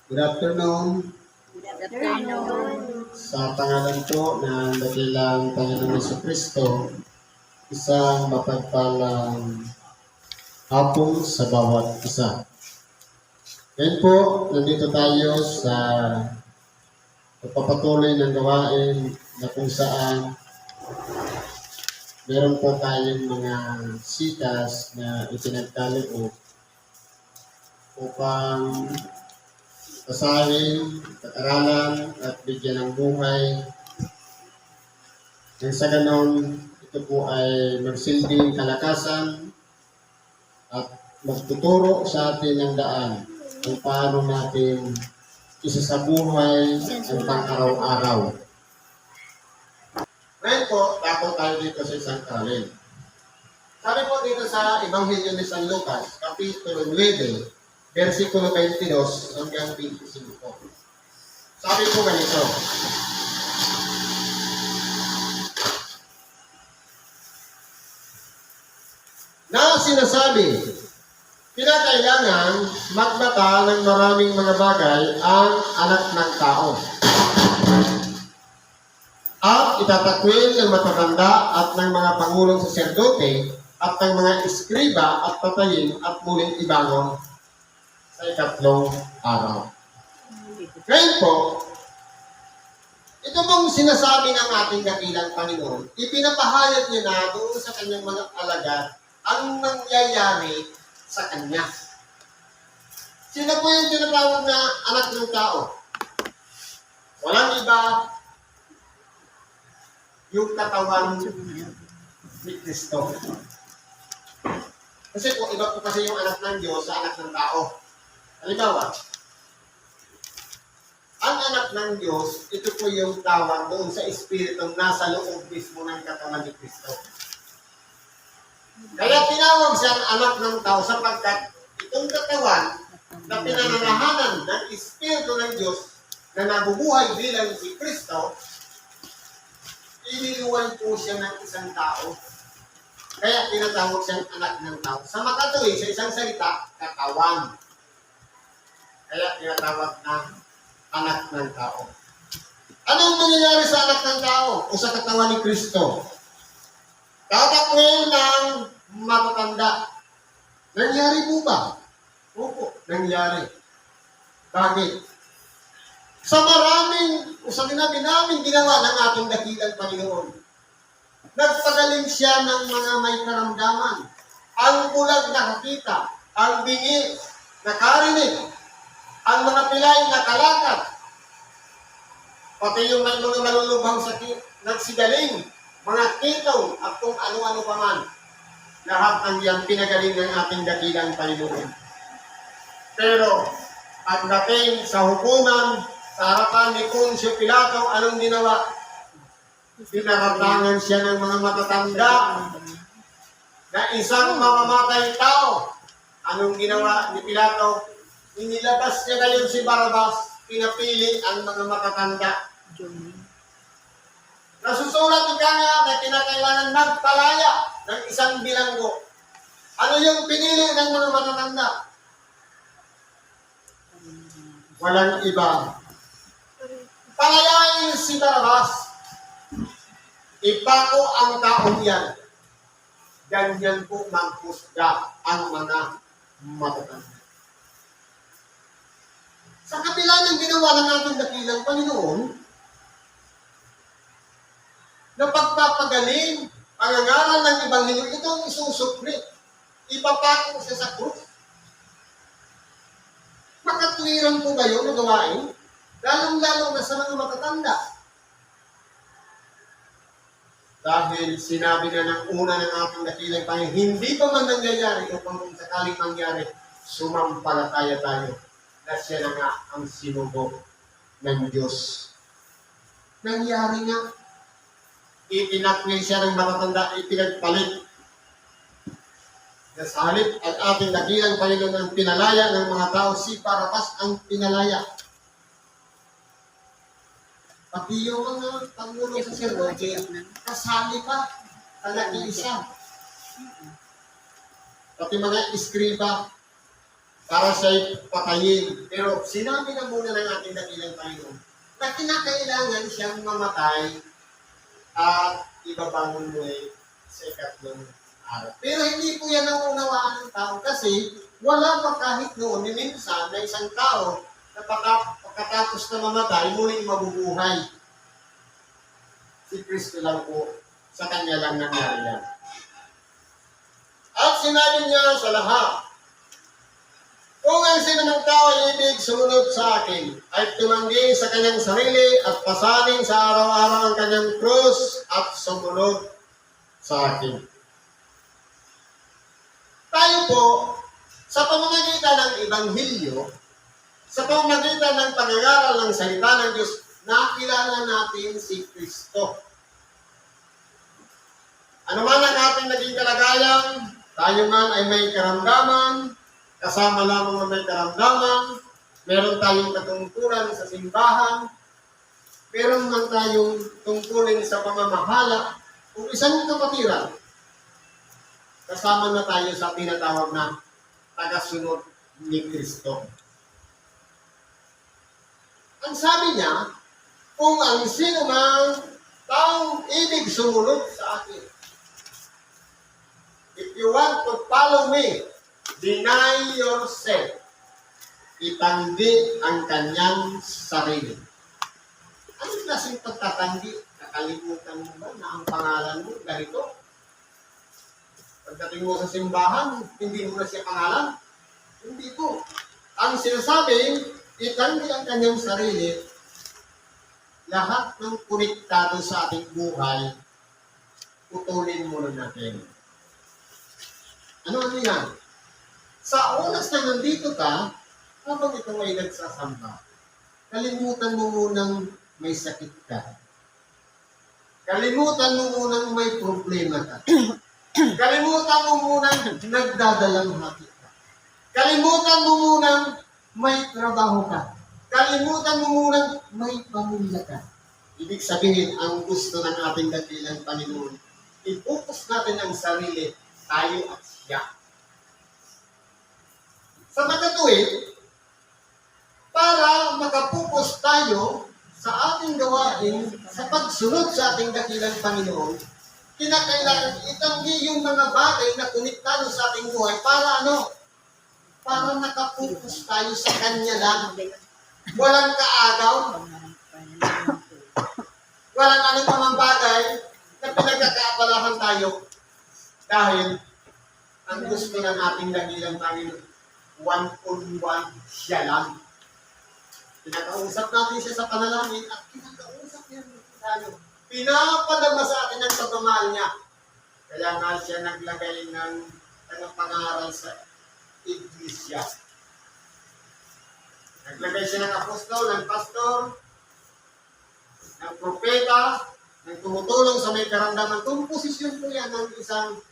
Good afternoon. Good afternoon. Sa pangalan po ng dakilang Panginoong Jesucristo, isang mapagpalang hapon sa bawat isa. Ngayon po, nandito tayo sa pagpapatuloy ng gawain na kung saan meron po tayong mga sitas na ipinagkaloob upang basahin, pag-aralan at bigyan ng buhay. Nang sa ganon, ito po ay magsilbing kalakasan at magtuturo sa atin ng daan kung paano natin isasabuhay ang pang-araw-araw. Ngayon po, dapat tayo dito sa isang aralin. Sabi po dito sa Ebanghelyo ni San Lucas, Kapitulo 9, versikulo 22 hanggang 25. Sabi po ganito, na sinasabi, kinakailangan magbata ng maraming mga bagay ang anak ng tao. At itatakwil ng matatanda at ng mga pangulong saserdote at ng mga eskriba at patayin at muling ibangon sa ikatlong araw. Ngayon po, ito pong sinasabi ng ating dakilang Panginoon, ipinapahayag niya na doon sa kanyang mga alagad ang nangyayari sa kanya. Sino po yung tinatawag na anak ng tao? Walang iba, yung katawan ni Kristo. Kasi po, iba po kasi yung anak ng Diyos sa anak ng tao. Halimbawa, ang anak ng Diyos, ito po yung tawag doon sa Espiritong nasa loob mismo ng katawan ni Kristo. Kaya tinawag siyang anak ng tao sapagkat itong katawan na pinananahanan ng Espiritu ng Diyos na nabubuhay bilang si Kristo, iniluwan po siya ng isang tao. Kaya tinatawag siyang anak ng tao. Sa makatuloy, sa isang salita, katawan. Kaya tinatawag na anak ng tao. Anong mangyayari sa anak ng tao o sa katawan ni Kristo? Tatakwil ng matatanda. Nangyari po ba? Opo, nangyari. Bakit? Sa maraming, o sa namin ginawa ng ating dakilang Panginoon, nagpagaling siya ng mga may karamdaman. Ang bulag na nakita, ang bingi nakarinig, ang mga pilay nakalakad, pati yung may mga malulubhang sakit, nagsigaling, mga kitaw, at kung ano-ano pa man. Lahat ng yan pinagaling ng ating dakilang Panginoon. Pero, pagdating sa hukuman, sa harapan ni Poncio Pilato, anong ginawa? Pinaratangan siya ng mga matatanda na isang mamamatay tao. Anong ginawa ni Pilato? Inilabas niya ngayon si Barabas, pinapili ang mga matatanda. Nasusulat ika nga na kinakailangan magpalaya ng isang bilanggo. Ano yung pinili ng mga matatanda? Walang iba. Palayain si Barabas. Ipako ang taong yan. Ganyan po manghusga ang mga matatanda. Sa kabila ng ginawa ng ating dakilang Panginoon, na pagpapagaling, pangangaral ng Ebanghelyo, ito ang isusupli. Ipapako siya sa krus. Makatwiran po ba yun na gawain? Lalong-lalong na sa mga matatanda. Dahil sinabi na ng una ng ating dakilang Panginoon, hindi pa man nangyayari o kung sakaling mangyari, sumampalataya tayo na siya na nga ang sinugo ng Diyos. Nangyari nga. Itinakwil siya ng matatanda, ipinagpalit. Sa halip at ating dakilang Panginoon ang pinalaya ng mga tao, si Barabas ang pinalaya. Pati yung mga pangulong sa saserdote, kasali pa sa nag-iisa. Pati mga eskriba, para siya'y patayin. Pero sinabi na muna ng ating dakilang Panginoon na kinakailangan siyang mamatay at ibabangon muli sa ikatlong araw. Pero hindi po yan ang unawaan ng tao kasi wala pa kahit noon ni minsan na isang tao na pagkatapos na mamatay, muling mabubuhay. Si Kristo lang po, sa Kanya lang nangyari yan. At sinabi niya sa lahat, kung ang sinumang tao ay ibig sumunod sa akin, ay tumanggi sa kanyang sarili at pasanin sa araw-araw ang kanyang krus at sumunod sa akin. Tayo po, sa pamamagitan ng Ebanghelyo, sa pamamagitan ng pangangaral ng salita ng Diyos, nakilala natin si Kristo. Ano man ang ating naging kalagayan, tayo man ay may karamdaman, kasama lamang na may karamdaman, meron tayong katungkulan sa simbahan, meron man tayong tungkulin sa pamamahala, kung isang kapatiran, kasama na tayo sa tinatawag na tagasunod ni Kristo. Ang sabi niya, kung ang sino mang taong ibig sumunod sa akin, if you want to follow me, deny yourself. Itanggi ang kanyang sarili. Ano klaseng pagtatanggi? Nakalimutan mo ba na ang pangalan mo ganito? Pagdating mo sa simbahan, hindi mo na siya pangalan? Hindi po. Ang sinasabi, itanggi ang kanyang sarili. Lahat ng konektado sa ating buhay, putulin muna natin. Ano yan? Sa oras na nandito ka, habang ikaw ay nagsasamba, kalimutan mo munang may sakit ka. Kalimutan mo munang may problema ka. Kalimutan mo munang nagdadalang hati ka. Kalimutan mo munang may trabaho ka. Kalimutan mo munang may pamilya ka. Ibig sabihin, ang gusto ng ating dakilang Panginoon, i-focus natin ang sarili, tayo at siya. Sa makatuwid, para makapokus tayo sa ating gawain, sa pagsunod sa ating dakilang Panginoon, kinakailangan itanggi yung mga bagay na konektado sa ating buhay para ano? Para nakapokus tayo sa Kanya lang. Walang kaagaw, walang anong mga bagay na pinagkakaabalahan tayo dahil ang gusto ng ating dakilang Panginoon, one-on-one siya lang. Pinakausap natin siya sa panalangin at pinakausap niya tayo. Pinapadama sa atin ang pagmamahal niya. Kaya nga siya naglagay ng pangaral sa iglesia. Naglagay siya ng apostol, ng pastor, ng propeta, ng tumutulong sa may karamdaman. Kung posisyon po yan ng isang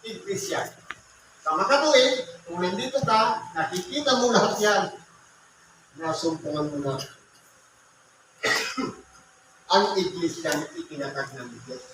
iglesia. Sa makatuwid, kung nandito ka, nakikita mo lahat yan. Nasumpungan mo na ang iglesia na itinatag ng Diyos.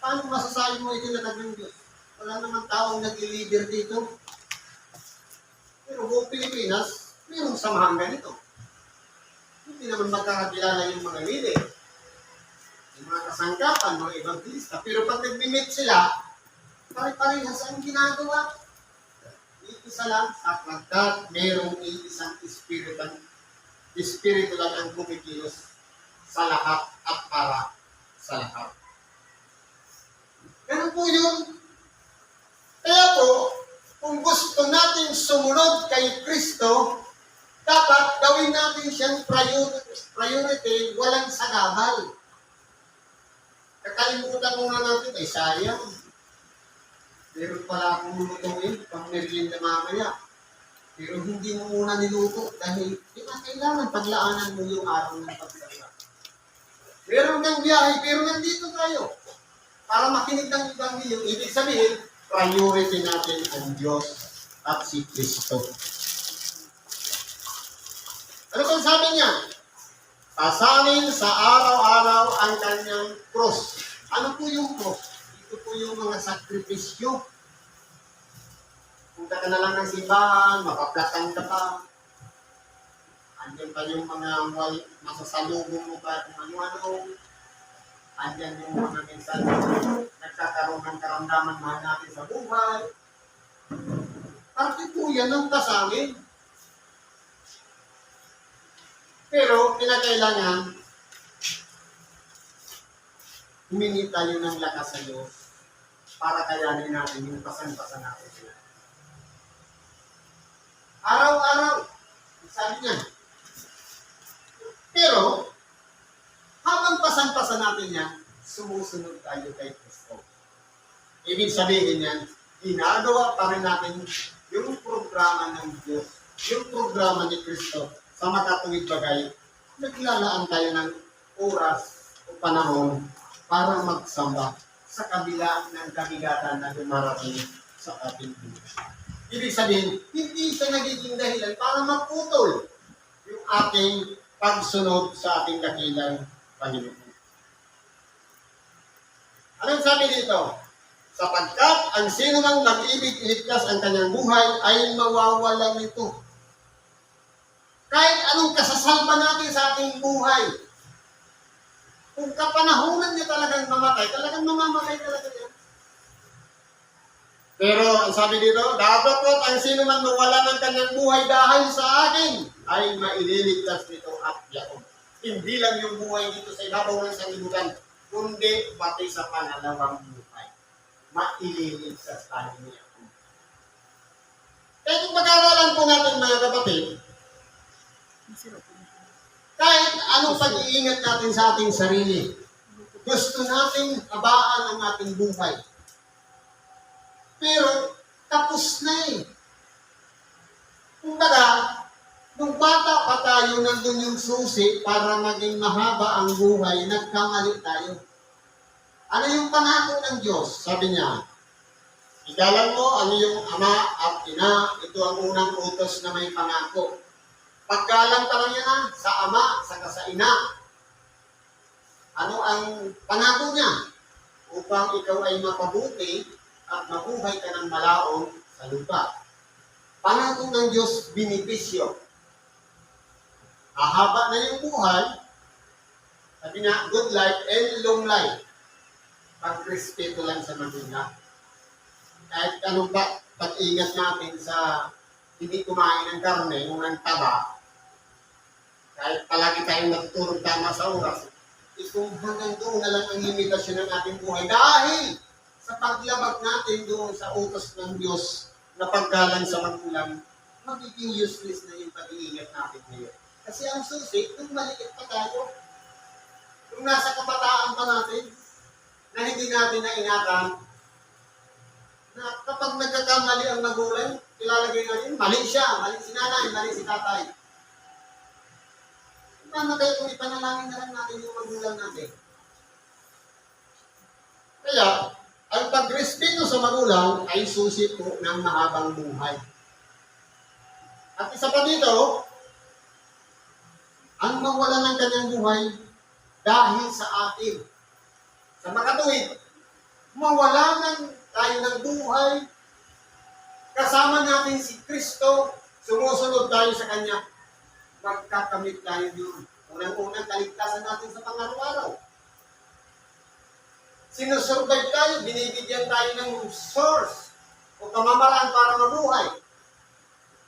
Paano masasabi mo itinatag ng Diyos? Wala naman taong nag-leader dito. Pero buong Pilipinas, mayroong samahan ganito. Hindi naman magkakakilala yung mga leader. Yung mga kasangkapan, mga evangelista. Pero pag nag-meet sila, pare-parehas ang ginagawa. Isa lang, sapagkat mayroong isang espiritu lang ang kumikilos sa lahat at para sa lahat. Ganun po yun. Kaya po, kung gusto natin sumunod kay Kristo, dapat gawin natin siyang priority, walang sagabal. Kakalimutan muna natin, ay sayang. Meron pala akong lulutuin, pang merienda mamaya. Pero hindi mo muna niluto dahil kailangan paglaanan mo yung araw ng pagsasama. Meron kang biyahe, pero nandito tayo. Para makinig ng Ebanghelyo, ibig sabihin, priority natin ang Diyos at si Kristo. Ano kung sabi niya? Pasanin sa araw-araw ang kanyang cross. Ano po yung cross? Ito po yung mga sakripisyo. punta ka na lang ng simbahan, mapaplatan ka pa. Andiyan pa yung mga masasalubong mo pa kung ano-ano. Andiyan yung mga minsan nagkakaroon ng karamdaman mahal natin sa buhay. Parte po yan ng pasangin. Pero kinakailangan, humingi tayo ng lakas sa Diyos para kayanin natin yung pasan-pasan natin. Araw-araw, sabi niya. Pero, habang pasan-pasan natin yan, sumusunod tayo kay Kristo. Ibig sabihin yan, ginagawa pa rin natin yung programa ng Diyos, yung programa ni Kristo sa makatuwid bagay. Naglalaan tayo ng oras o panahon para magsamba sa kabila ng kabigatan na dumarating sa ating buhay. Ibig sabihin, hindi siya nagiging dahilan para magputol yung ating pagsunod sa ating dakilang Panginoon. Anong sabi dito? Sapagkat ang sino mang mag-ibig iligtas ang kanyang buhay ay mawawala nito. Kahit anong kasasalba natin sa ating buhay, kung kapanahunan niya talagang mamatay, talagang mamamatay talaga niya. Pero ang sabi dito, dapat po ang sino man mawala ng kanyang buhay dahil sa akin, ay maililigtas nito at yaon. Hindi lang yung buhay dito sa ibabaw ng sanlibutan, kundi pati sa pangalawang buhay. Maililigtas tayo niya. Kaya kung pag-aaralan po natin mga kapatid, kahit anong pag-iingat natin sa ating sarili, gusto nating abaan ang ating buhay. Pero, tapos na eh. Kumbaga, nung bata pa tayo, nandun yung susi para maging mahaba ang buhay, nagkamali tayo. Ano yung pangako ng Diyos? Sabi niya, igalan mo ang iyong ama at ina, ito ang unang utos na may pangako. Paggalang ka lang yan sa ama, sa ina. Ano ang pangako niya? Upang ikaw ay mapabuti at mabuhay ka ng malaon sa lupa. Pangako ng Diyos, binipisyo. Ahaba na yung buhay, sabi niya, good life and long life. Pag-respeto lang sa magulang. Kahit anong pag-ingat natin sa hindi kumain ng karne, ng taba, kahit palagi tayong natutulog tama sa oras, kung hanggang doon na lang ang limitasyon ng ating buhay dahil sa paglabag natin doon sa utos ng Diyos na paggalang sa magulang, magiging useless na yung pag-iingat natin ngayon. Kasi ang susi, nung maliit pa tayo, nung nasa kabataan pa natin, na hindi natin naingatan, na kapag nagkakamali ang magulang, ilalagay natin, mali siya, mali si nanay, mali si tatay. Mamatay kung ipanalangin na lang natin yung magulang natin. Kaya, ang pagrespeto sa magulang ay susi po ng mahabang buhay. At isa pa dito, ang mawala ng kanyang buhay dahil sa atin. Sa makatuwid, mawalan tayo ng buhay, kasama natin si Kristo, sumusunod tayo sa Kanya, magkakamit tayo doon. Unang-unang kaligtasan natin sa pang-araw-araw. Sinusurvive tayo, binibigyan tayo ng source o pamamaraan para mabuhay.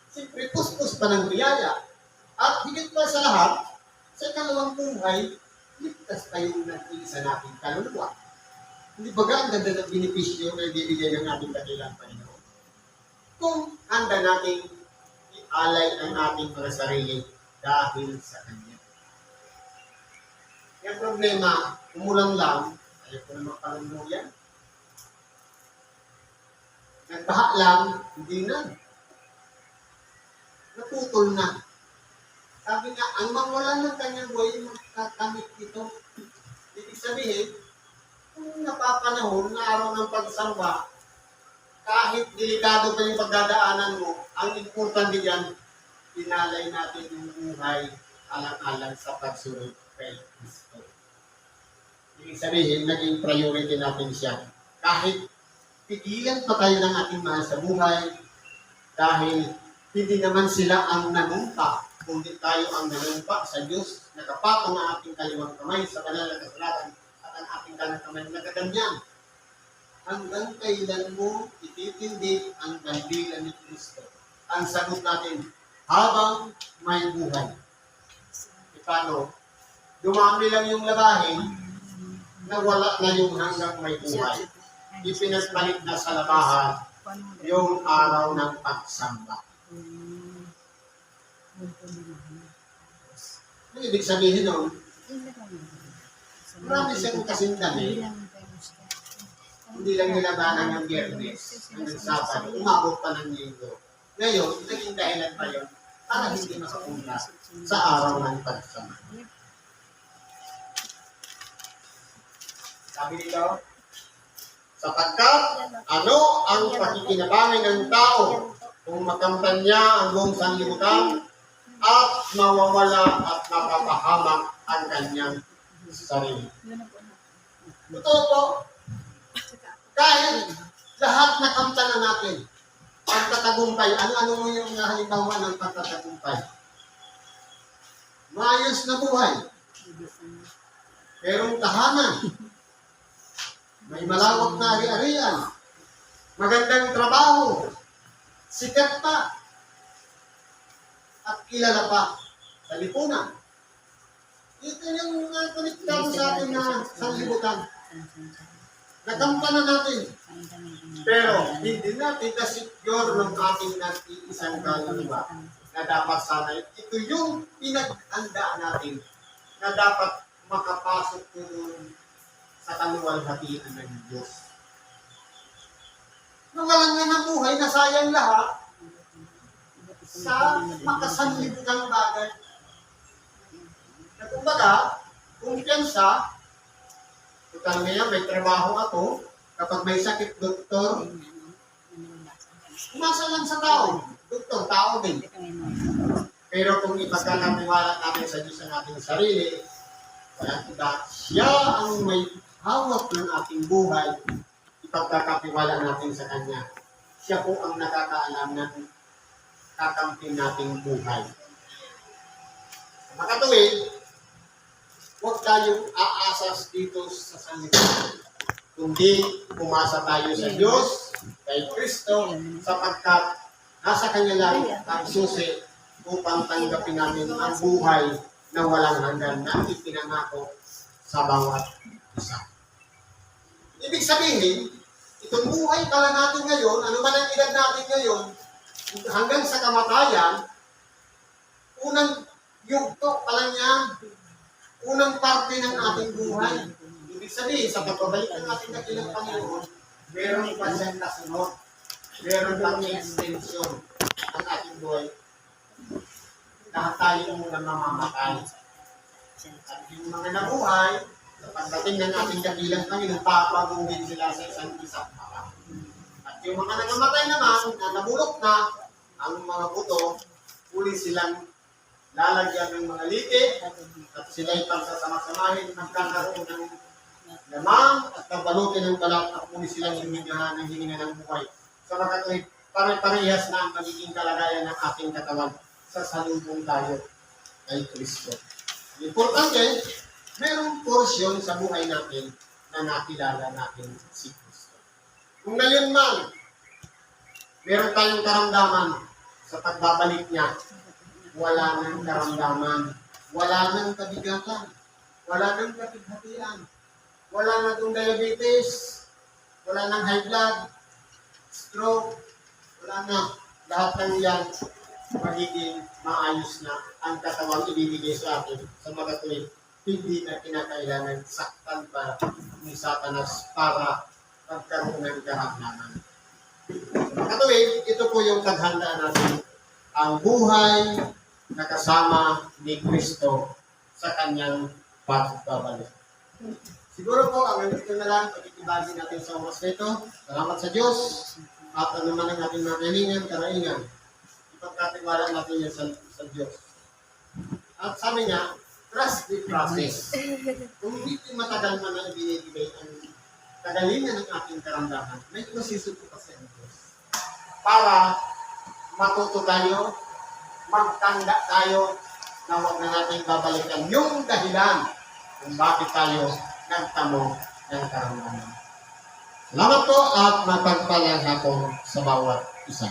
Siyempre, puspos pa ng biyaya. At higit pa sa lahat, sa ikalawang buhay, ligtas tayong nag-iisa natin kaluluwa. Hindi ba ang ganda ng benepisyo na ibibigay ng ating dakilang Panginoon? Kung handa nating ialay ang ating mga sarili dahil sa Kanya. Yung problema, umulang lang, ayaw ko na magpalumuyan. Nagbaha lang, hindi na. Naputol na. Sabi nga, ang mawala ng kanyang buhay, magkakamit ito. Ibig sabihin, kung napapanahon na araw ng pagsamba, kahit delikado pa yung pagdadaanan mo, ang importante diyan, pinalay natin yung buhay alang-alang sa pagsunod kay Kristo. Ibig sabihin, naging priority natin siya. Kahit pigilan pa tayo ng ating mahal sa buhay, Dahil hindi naman sila ang nanumpa, kundi tayo ang nanumpa sa Diyos. Nakapatong ang ating kaliwang kamay sa banal na kasulatan at ang ating kanang kamay nakaganyan. Hanggang kailan mo ititindig ang kandila ni Kristo? Ang sagot natin, habang may buhay. E paano? Dumami lang yung labahin, nawala na yung hanggang may buhay. Ipinagpalit na sa labahan yung araw ng pagsamba. Ano ibig sabihin nun? Marami siyang kasing dami. Hindi lang nilabanan ng Biyernes, ng Sabado, umabot pa ng Linggo. Ngayon, naging dahilan pa yun para hindi makapunta sa araw ng pagsamba. Sabi dito, sapagkat ano ang pakikinabangan ng tao kung makamtan niya ang buong sanlibutan at mawawala at mapapahamak ang kanyang sarili. Totoo po, kahit lahat nakamtan na natin, pagtatagumpay, ano-ano yung halimbawa ng pagtatagumpay? Maayos na buhay. Merong tahanan. May malawak na ari-arian. Magandang trabaho. Sikat pa. At kilala pa sa lipunan. Ito yung konektado sa atin na sanlibutan. Nagampanan natin. Pero hindi natin na-secure ng ating nag-iisang kaluluwa na dapat sana ito yung pinag-handa natin na dapat makapasok doon sa kaluwalhatian ng Diyos. Nawalan nga ng buhay, nasayang lahat sa makasanlibutang bagay. Na kumbaga, kumpiyansa, total ngayon, may trabaho ako, kapag may sakit, doktor, umasa lang sa tao. Doktor, tao din. Pero kung ipagkakatiwala natin sa Diyos ang ating sarili, siya ang may hawak ng ating buhay, ipagkakatiwala natin sa Kanya. Siya po ang nakakaalam ng kakampi nating buhay. Makatuwid, huwag tayong aasas dito sa sanlibutan, kundi umasa tayo sa Diyos, kay Kristo, sapagkat nasa Kanya lang ang susi upang tanggapin namin ang buhay na walang hanggan na ipinangako sa bawat isa. Ibig sabihin, itong buhay pala natin ngayon, ano man ang edad natin ngayon, hanggang sa kamatayan, unang yugto pala niya, unang parte ng ating buhay. Ibig sabihin, sa pagbabalik ng ating dakilang Panginoon, meron pa siyang nasunod. Meron pang extension ang ating buhay. Lahat tayo muna mamamatay. At yung mga nabuhay, sa pagdating ng ating dakilang Panginoon, papaguhin sila sa isang isang para. At yung mga nangamatay naman, na nabulok na, ang mga buto, uli silang lalagyan ng mga liti, at sila'y pagsasama-samahin, magkakaroon ng lamang at kabalutin ng balat at muli silang hiningahan ng hininga ng buhay. Sa makatuwid, pare-parehas na ang magiging kalagayan ng ating katawan sa salubong tayo kay Kristo. Importante, mayroong porsyon sa buhay natin na nakilala natin si Kristo. Kung ngayon man, meron tayong karamdaman sa pagbabalik niya, wala nang karamdaman, wala nang kabigatan, wala nang kapighatian, wala na itong diabetes, wala nang high blood, stroke, wala na. Lahat ng yan, magiging maayos na ang katawang ibibigay sa atin sa magatuwid. Hindi na kinakailangan saktan pa ni Satanas para pagkaroon ng karamdaman. Makatuwid, ito po yung paghanda natin, ang buhay na kasama ni Kristo sa kanyang pagbabalik. Siguro po, ang ganito na lang, pagkikibagi natin sa oras nito. Salamat sa Diyos. At ano man ang ating mga kahilingan, karaingan, ipagkatiwala natin yan sa Diyos. At sabi niya, trust the process. Kung hindi matagal man na ibinibigay ang kagalingan ng ating karamdaman, may proseso po kasi ang Diyos. Para matuto tayo, magtanda tayo, na huwag na natin babalikan yung dahilan kung bakit tayo nagtamo ng karamdaman. Salamat po at mapagpalang hapon sa bawat isa.